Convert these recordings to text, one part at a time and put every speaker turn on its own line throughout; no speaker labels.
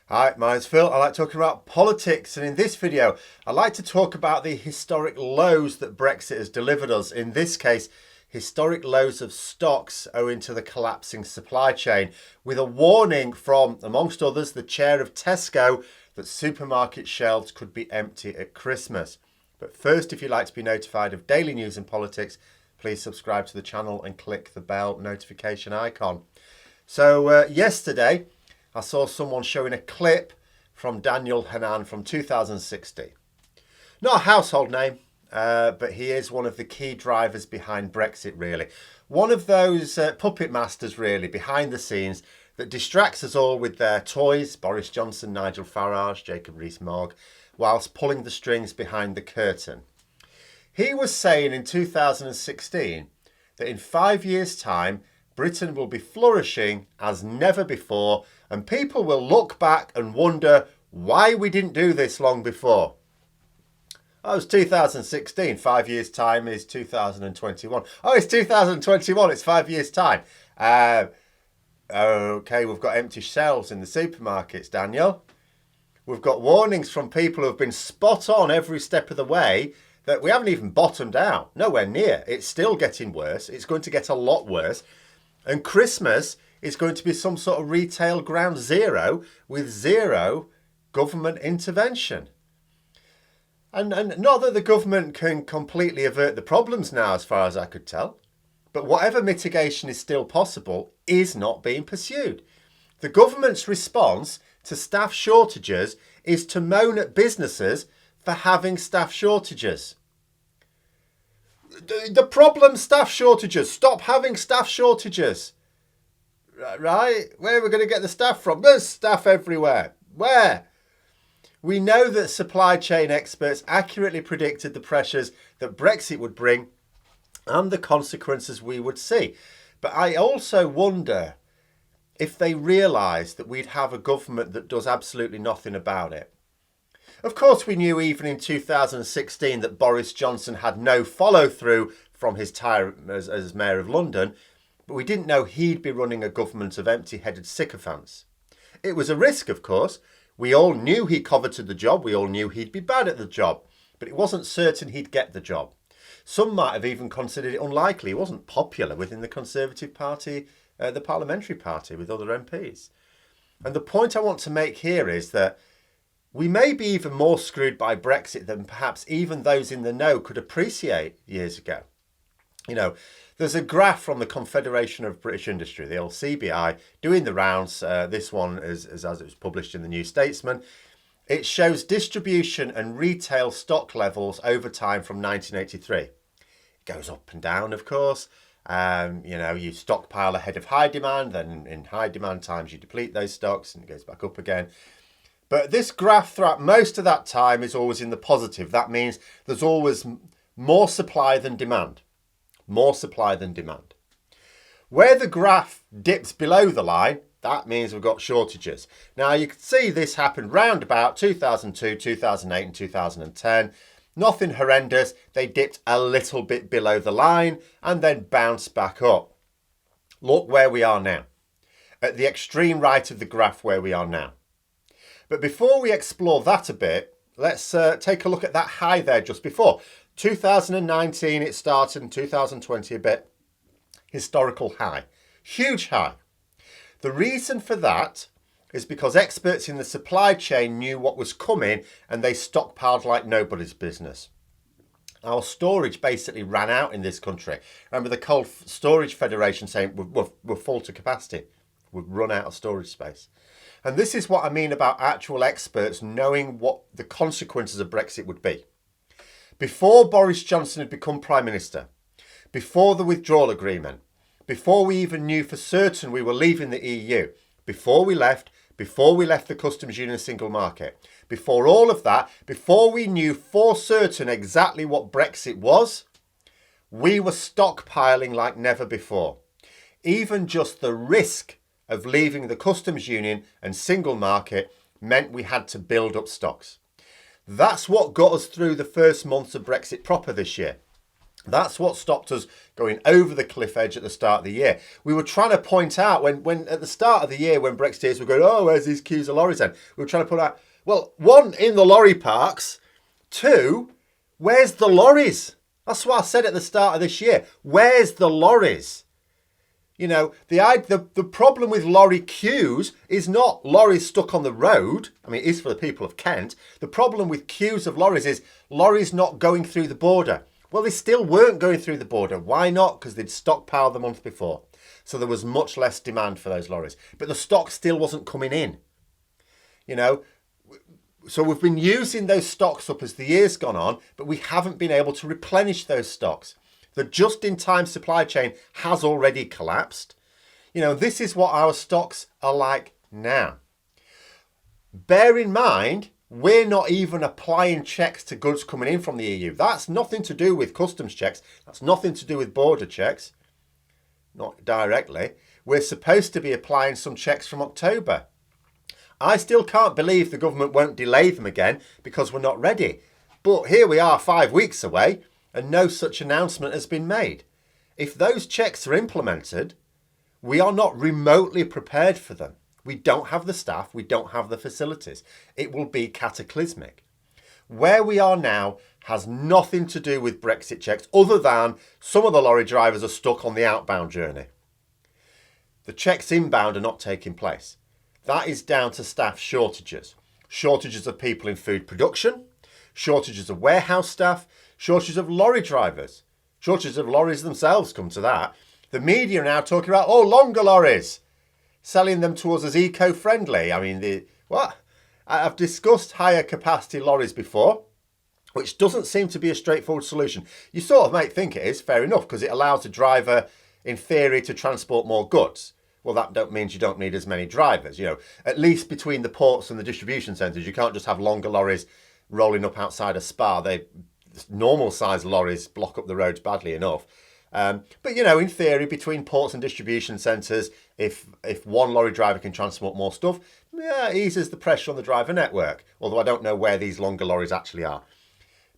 Hi, my name's Phil. I like talking about politics, and in this video, I like to talk about the historic lows that Brexit has delivered us. In this case, historic lows of stocks owing to the collapsing supply chain, with a warning from, amongst others, the chair of Tesco that supermarket shelves could be empty at Christmas. But first, if you'd like to be notified of daily news and politics, please subscribe to the channel and click the bell notification icon. So yesterday, I saw someone showing a clip from Daniel Hannan from 2016. Not a household name, but he is one of the key drivers behind Brexit, really. One of those puppet masters, really, behind the scenes that distracts us all with their toys, Boris Johnson, Nigel Farage, Jacob Rees-Mogg, whilst pulling the strings behind the curtain. He was saying in 2016 that in 5 years' time, Britain will be flourishing as never before, and people will look back and wonder why we didn't do this long before. That was 2016. 5 years' time is 2021. Oh, it's 2021. It's 5 years' time. Okay, we've got empty shelves in the supermarkets, Daniel. We've got warnings from people who have been spot on every step of the way that we haven't even bottomed out. Nowhere near. It's still getting worse. It's going to get a lot worse. And Christmas is going to be some sort of retail ground zero with zero government intervention. And not that the government can completely avert the problems now, as far as I could tell, but whatever mitigation is still possible is not being pursued. The government's response to staff shortages is to moan at businesses for having staff shortages. The problem, staff shortages. Stop having staff shortages. Right? Where are we going to get the staff from? There's staff everywhere. Where? We know that supply chain experts accurately predicted the pressures that Brexit would bring and the consequences we would see. But I also wonder if they realised that we'd have a government that does absolutely nothing about it. Of course, we knew even in 2016 that Boris Johnson had no follow-through from his time as Mayor of London, but we didn't know he'd be running a government of empty-headed sycophants. It was a risk, of course. We all knew he coveted the job. We all knew he'd be bad at the job, but it wasn't certain he'd get the job. Some might have even considered it unlikely. He wasn't popular within the Conservative Party, the Parliamentary Party, with other MPs. And the point I want to make here is that we may be even more screwed by Brexit than perhaps even those in the know could appreciate years ago. You know, there's a graph from the Confederation of British Industry, the old CBI, doing the rounds. This one is as it was published in the New Statesman. It shows distribution and retail stock levels over time from 1983. It goes up and down, of course. You stockpile ahead of high demand, then in high demand times you deplete those stocks and it goes back up again. But this graph throughout most of that time is always in the positive. That means there's always more supply than demand. More supply than demand. Where the graph dips below the line, that means we've got shortages. Now you can see this happened round about 2002, 2008 and 2010. Nothing horrendous. They dipped a little bit below the line and then bounced back up. Look where we are now. At the extreme right of the graph where we are now. But before we explore that a bit, let's take a look at that high there just before. 2019 it started, and 2020 a bit. Historical high. Huge high. The reason for that is because experts in the supply chain knew what was coming and they stockpiled like nobody's business. Our storage basically ran out in this country. Remember the Cold Storage Federation saying we're full to capacity. We've run out of storage space. And this is what I mean about actual experts knowing what the consequences of Brexit would be. Before Boris Johnson had become Prime Minister, before the withdrawal agreement, before we even knew for certain we were leaving the EU, before we left the customs union single market, before all of that, before we knew for certain exactly what Brexit was, we were stockpiling like never before. Even just the risk of leaving the customs union and single market meant we had to build up stocks. That's what got us through the first months of Brexit proper this year. That's what stopped us going over the cliff edge at the start of the year. We were trying to point out when at the start of the year, when Brexiteers were going, oh, where's these queues of lorries then? We were trying to put out, well, one, in the lorry parks. Two, where's the lorries? That's what I said at the start of this year. Where's the lorries? You know, the problem with lorry queues is not lorries stuck on the road. I mean, it is for the people of Kent. The problem with queues of lorries is lorries not going through the border. Well, they still weren't going through the border. Why not? Because they'd stockpiled the month before. So there was much less demand for those lorries. But the stock still wasn't coming in. You know, so we've been using those stocks up as the year's gone on, but we haven't been able to replenish those stocks. The just-in-time supply chain has already collapsed. You know, this is what our stocks are like now. Bear in mind, we're not even applying checks to goods coming in from the EU. That's nothing to do with customs checks. That's nothing to do with border checks. Not directly. We're supposed to be applying some checks from October. I still can't believe the government won't delay them again because we're not ready. But here we are 5 weeks away and no such announcement has been made. If those checks are implemented, we are not remotely prepared for them. We don't have the staff, we don't have the facilities. It will be cataclysmic. Where we are now has nothing to do with Brexit checks other than some of the lorry drivers are stuck on the outbound journey. The checks inbound are not taking place. That is down to staff shortages. Shortages of people in food production, shortages of warehouse staff, shortages of lorry drivers, shortages of lorries themselves, come to that. The media are now talking about, longer lorries, selling them to us as eco-friendly. I mean, I've discussed higher capacity lorries before, which doesn't seem to be a straightforward solution. You sort of might think it is, fair enough, because it allows the driver, in theory, to transport more goods. Well, that means you don't need as many drivers. You know, at least between the ports and the distribution centres, you can't just have longer lorries rolling up outside a spa. Normal sized lorries block up the roads badly enough. But, you know, in theory, between ports and distribution centres, if one lorry driver can transport more stuff, it eases the pressure on the driver network. Although I don't know where these longer lorries actually are.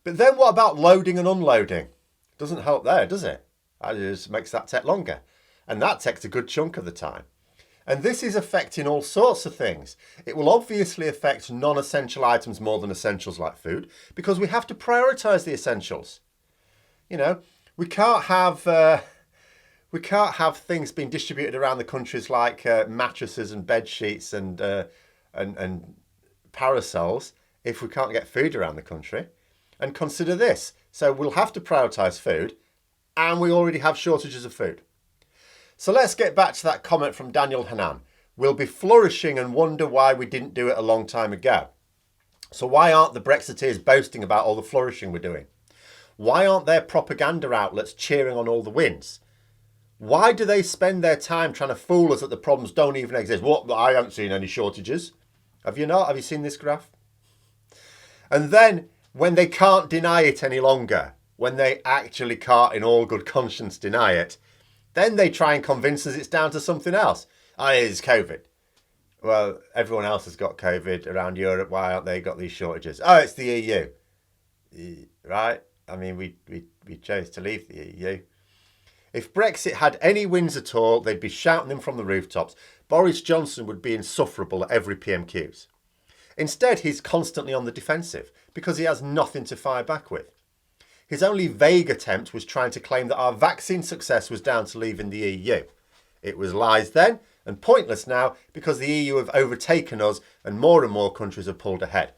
But then what about loading and unloading? Doesn't help there, does it? That just makes that take longer. And that takes a good chunk of the time. And this is affecting all sorts of things. It will obviously affect non-essential items more than essentials like food, because we have to prioritise the essentials. You know, we can't have things being distributed around the countries like mattresses and bed sheets and parasols if we can't get food around the country. And consider this. So we'll have to prioritise food, and we already have shortages of food. So let's get back to that comment from Daniel Hanan. We'll be flourishing and wonder why we didn't do it a long time ago. So why aren't the Brexiteers boasting about all the flourishing we're doing? Why aren't there propaganda outlets cheering on all the wins? Why do they spend their time trying to fool us that the problems don't even exist? What? I haven't seen any shortages. Have you not? Have you seen this graph? And then when they can't deny it any longer, when they actually can't in all good conscience deny it, then they try and convince us it's down to something else. It's COVID. Well, everyone else has got COVID around Europe. Why aren't they got these shortages? It's the EU. Right? I mean, we chose to leave the EU. If Brexit had any wins at all, they'd be shouting them from the rooftops. Boris Johnson would be insufferable at every PMQs. Instead, he's constantly on the defensive because he has nothing to fire back with. His only vague attempt was trying to claim that our vaccine success was down to leaving the EU. It was lies then and pointless now because the EU have overtaken us and more countries have pulled ahead.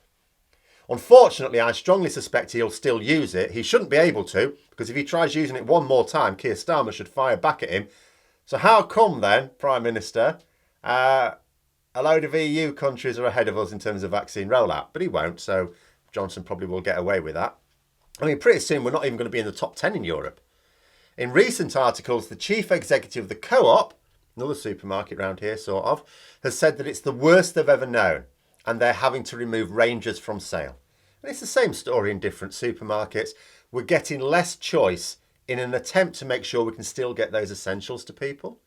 Unfortunately, I strongly suspect he'll still use it. He shouldn't be able to, because if he tries using it one more time, Keir Starmer should fire back at him. So how come then, Prime Minister, a load of EU countries are ahead of us in terms of vaccine rollout? But he won't, so Johnson probably will get away with that. I mean, pretty soon we're not even going to be in the top 10 in Europe. In recent articles, the chief executive of the Co-op, another supermarket around here sort of, has said that it's the worst they've ever known and they're having to remove Rangers from sale. And it's the same story in different supermarkets. We're getting less choice in an attempt to make sure we can still get those essentials to people.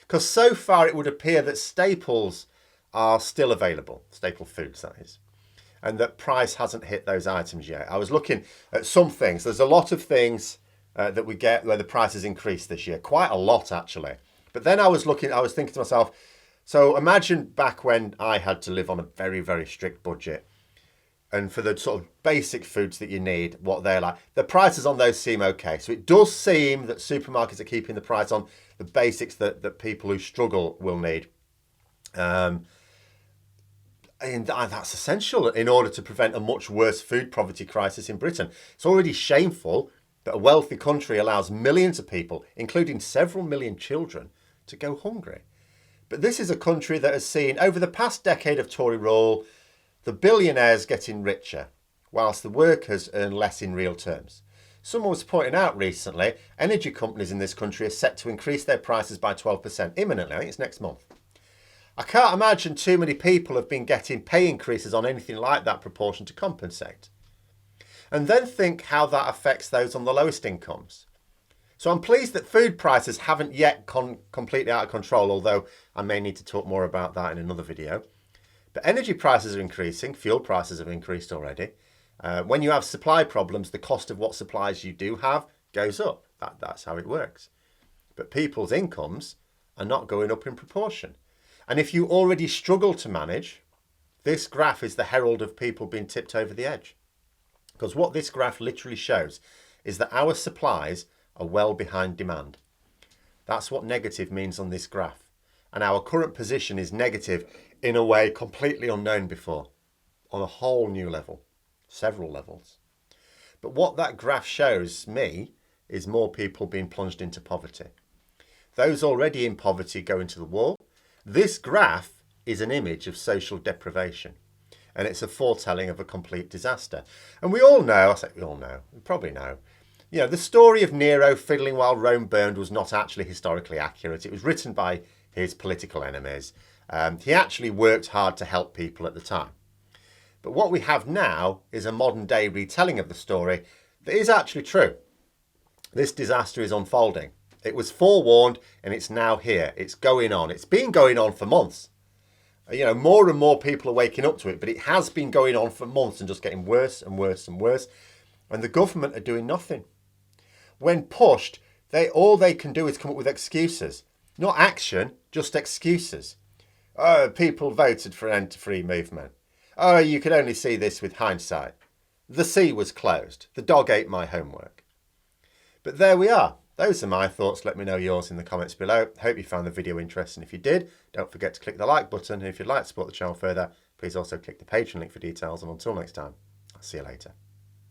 Because so far it would appear that staples are still available, staple foods that is, and that price hasn't hit those items yet. I was looking at some things. There's a lot of things that we get where the prices increased this year. Quite a lot, actually. But then I was thinking to myself, so imagine back when I had to live on a very, very strict budget. And for the sort of basic foods that you need, what they're like, the prices on those seem okay. So it does seem that supermarkets are keeping the price on the basics that people who struggle will need. And that's essential in order to prevent a much worse food poverty crisis in Britain. It's already shameful that a wealthy country allows millions of people, including several million children, to go hungry. But this is a country that has seen, over the past decade of Tory rule, the billionaires getting richer, whilst the workers earn less in real terms. Someone was pointing out recently, energy companies in this country are set to increase their prices by 12% imminently. I think it's next month. I can't imagine too many people have been getting pay increases on anything like that proportion to compensate. And then think how that affects those on the lowest incomes. So I'm pleased that food prices haven't yet completely out of control, although I may need to talk more about that in another video. But energy prices are increasing, fuel prices have increased already. When you have supply problems, the cost of what supplies you do have goes up. That's how it works. But people's incomes are not going up in proportion. And if you already struggle to manage, this graph is the herald of people being tipped over the edge. Because what this graph literally shows is that our supplies are well behind demand. That's what negative means on this graph. And our current position is negative in a way completely unknown before, on a whole new level, several levels. But what that graph shows me is more people being plunged into poverty. Those already in poverty go into the wall. This graph is an image of social deprivation, and it's a foretelling of a complete disaster. And we all know, we probably know, the story of Nero fiddling while Rome burned was not actually historically accurate. It was written by his political enemies. He actually worked hard to help people at the time. But what we have now is a modern day retelling of the story that is actually true. This disaster is unfolding. It was forewarned and it's now here. It's going on. It's been going on for months. More and more people are waking up to it, but it has been going on for months and just getting worse and worse and worse. And the government are doing nothing. When pushed, all they can do is come up with excuses. Not action, just excuses. Oh, people voted for an end to free movement. Oh, you could only see this with hindsight. The sea was closed. The dog ate my homework. But there we are. Those are my thoughts. Let me know yours in the comments below. Hope you found the video interesting. If you did, don't forget to click the like button. And if you'd like to support the channel further, please also click the Patreon link for details. And until next time, I'll see you later.